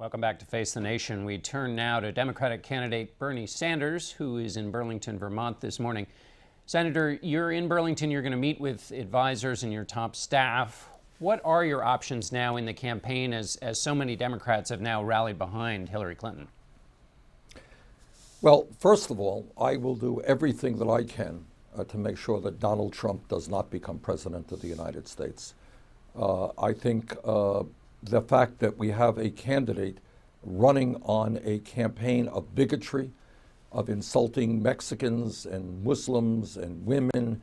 Welcome back to Face the Nation. We turn now to Democratic candidate Bernie Sanders, who is in Burlington, Vermont this morning. Senator, you're in Burlington. You're going to meet with advisors and your top staff. What are your options now in the campaign as so many Democrats have now rallied behind Hillary Clinton? Well, first of all, I will do everything that I can to make sure that Donald Trump does not become president of the United States. I think the fact that we have a candidate running on a campaign of bigotry, of insulting Mexicans and Muslims and women,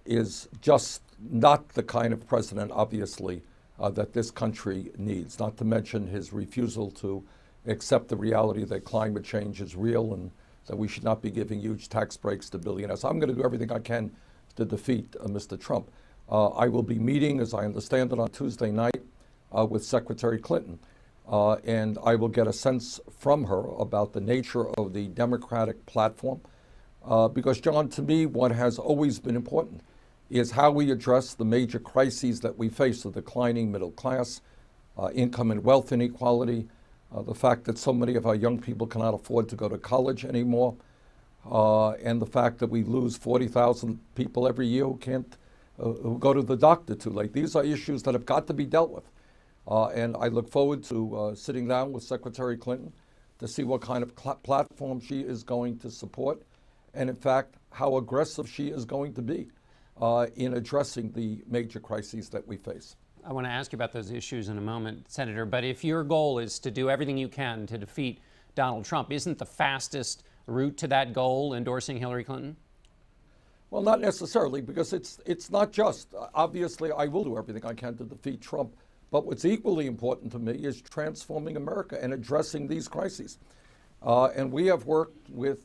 is just not the kind of president, obviously, that this country needs, not to mention his refusal to accept the reality that climate change is real and that we should not be giving huge tax breaks to billionaires. I'm going to do everything I can to defeat Mr. Trump. I will be meeting, as I understand it, on Tuesday night with Secretary Clinton. And I will get a sense from her about the nature of the Democratic platform. Because, John, to me, what has always been important is how we address the major crises that we face: the declining middle class, income and wealth inequality, the fact that so many of our young people cannot afford to go to college anymore, and the fact that we lose 40,000 people every year who can't who go to the doctor too late. These are issues that have got to be dealt with. And I look forward to sitting down with Secretary Clinton to see what kind of platform she is going to support, and in fact, how aggressive she is going to be in addressing the major crises that we face. I want to ask you about those issues in a moment, Senator, but if your goal is to do everything you can to defeat Donald Trump, isn't the fastest route to that goal endorsing Hillary Clinton? Well, not necessarily, because it's not just. Obviously, I will do everything I can to defeat Trump, but what's equally important to me is transforming America and addressing these crises. And we have worked with,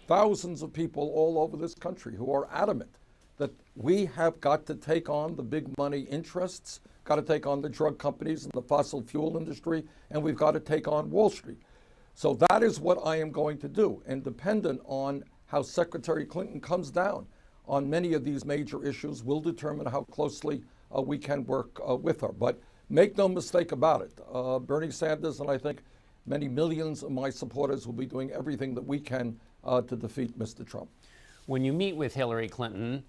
thousands of people all over this country who are adamant that we have got to take on the big money interests, got to take on the drug companies and the fossil fuel industry, and we've got to take on Wall Street. So that is what I am going to do. And dependent on how Secretary Clinton comes down on many of these major issues will determine how closely we can work with her. But make no mistake about it, Bernie Sanders and I think many millions of my supporters will be doing everything that we can to defeat Mr. Trump. When you meet with Hillary Clinton,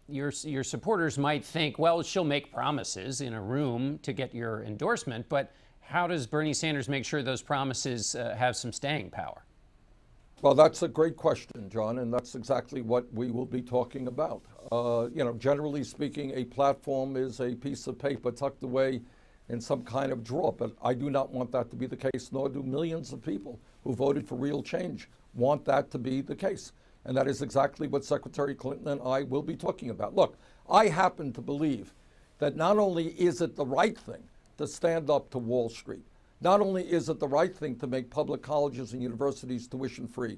your supporters might think, well, she'll make promises in a room to get your endorsement, but how does Bernie Sanders make sure those promises have some staying power? Well, that's a great question, John, and that's exactly what we will be talking about. Generally speaking, a platform is a piece of paper tucked away in some kind of drawer, but I do not want that to be the case, nor do millions of people who voted for real change want that to be the case. And that is exactly what Secretary Clinton and I will be talking about. Look, I happen to believe that not only is it the right thing to stand up to Wall Street, not only is it the right thing to make public colleges and universities tuition free,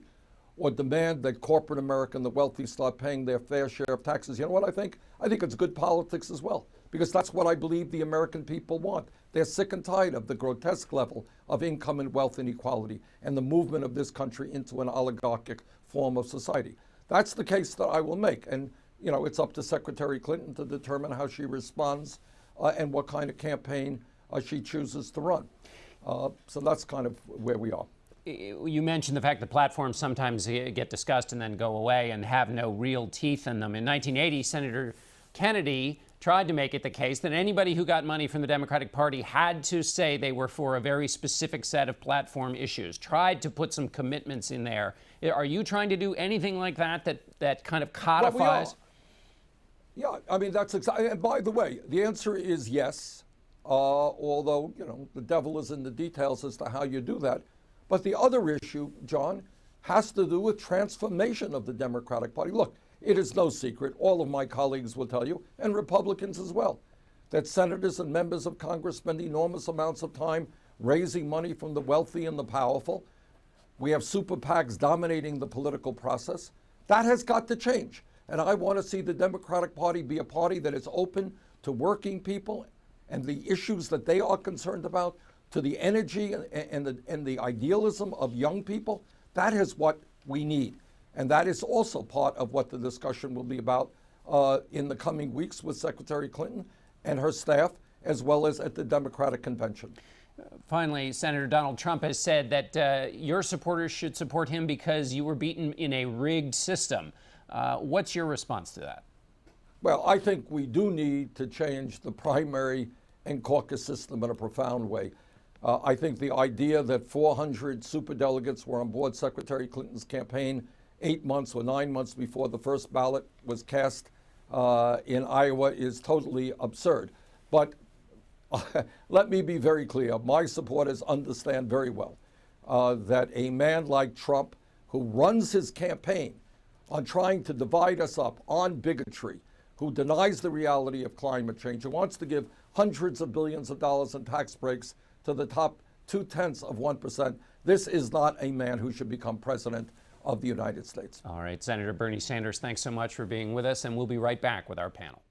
or demand that corporate America and the wealthy start paying their fair share of taxes. You know what I think? I think it's good politics as well, because that's what I believe the American people want. They're sick and tired of the grotesque level of income and wealth inequality and the movement of this country into an oligarchic form of society. That's the case that I will make. And, it's up to Secretary Clinton to determine how she responds and what kind of campaign she chooses to run. So that's kind of where we are. You mentioned the fact that platforms sometimes get discussed and then go away and have no real teeth in them. In 1980, Senator Kennedy tried to make it the case that anybody who got money from the Democratic Party had to say they were for a very specific set of platform issues, tried to put some commitments in there. Are you trying to do anything like that kind of codifies? Well, yeah, I mean, that's exactly, and by the way, the answer is yes, although, the devil is in the details as to how you do that. But the other issue, John, has to do with transformation of the Democratic Party. Look, it is no secret, all of my colleagues will tell you, and Republicans as well, that senators and members of Congress spend enormous amounts of time raising money from the wealthy and the powerful. We have super PACs dominating the political process. That has got to change. And I want to see the Democratic Party be a party that is open to working people and the issues that they are concerned about, to the energy and the idealism of young people. That is what we need. And that is also part of what the discussion will be about in the coming weeks with Secretary Clinton and her staff, as well as at the Democratic convention. Finally, Senator Donald Trump has said that your supporters should support him because you were beaten in a rigged system. What's your response to that? Well, I think we do need to change the primary and caucus system in a profound way. I think the idea that 400 superdelegates were on board Secretary Clinton's campaign 8 months or 9 months before the first ballot was cast in Iowa is totally absurd. But let me be very clear. My supporters understand very well that a man like Trump, who runs his campaign on trying to divide us up on bigotry, who denies the reality of climate change, who wants to give hundreds of billions of dollars in tax breaks to the top 0.2%, this is not a man who should become president of the United States. All right, Senator Bernie Sanders, thanks so much for being with us, and we'll be right back with our panel.